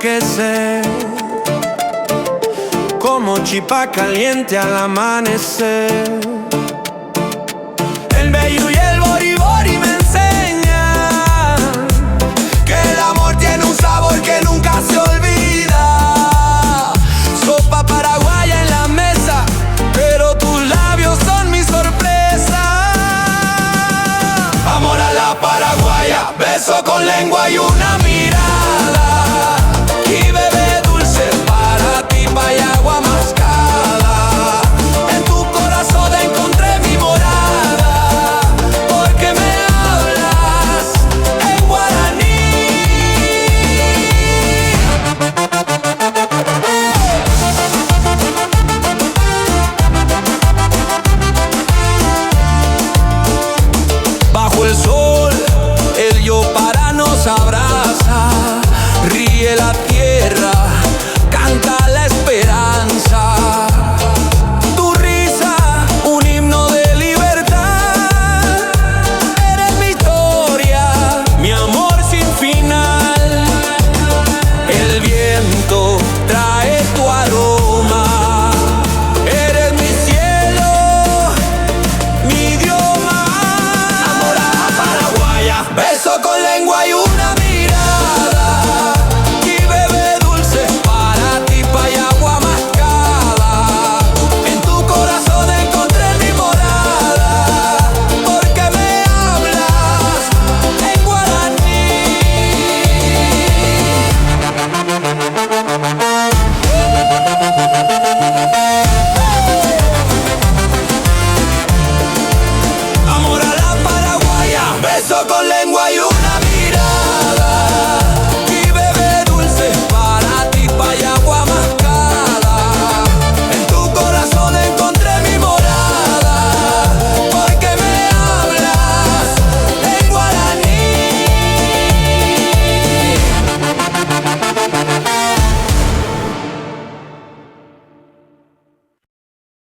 enloquecer, como chipa caliente al amanecer. El bello y el bori me enseñan que el amor tiene un sabor que nunca se olvida. Sopa paraguaya en la mesa, pero tus labios son mi sorpresa. Amor a la paraguaya, beso con lengua y una mirada. Y bebé dulce para ti, payagua mascada. En tu corazón encontré mi morada, porque me hablas en guaraní. Bajo el sol, el Yopara nos abraza, ríe la tierra, canta la esperanza. Tu risa, un himno de libertad. Eres mi historia, mi amor sin final. El viento trae tu aroma. Eres mi cielo, mi idioma. Amor a la paraguaya, beso con lengua y una mirada. Y bebé dulce para ti, payagua mascada. En tu corazón encontré mi morada, porque me hablas en guaraní. Amor a la paraguaya, beso con lengua y una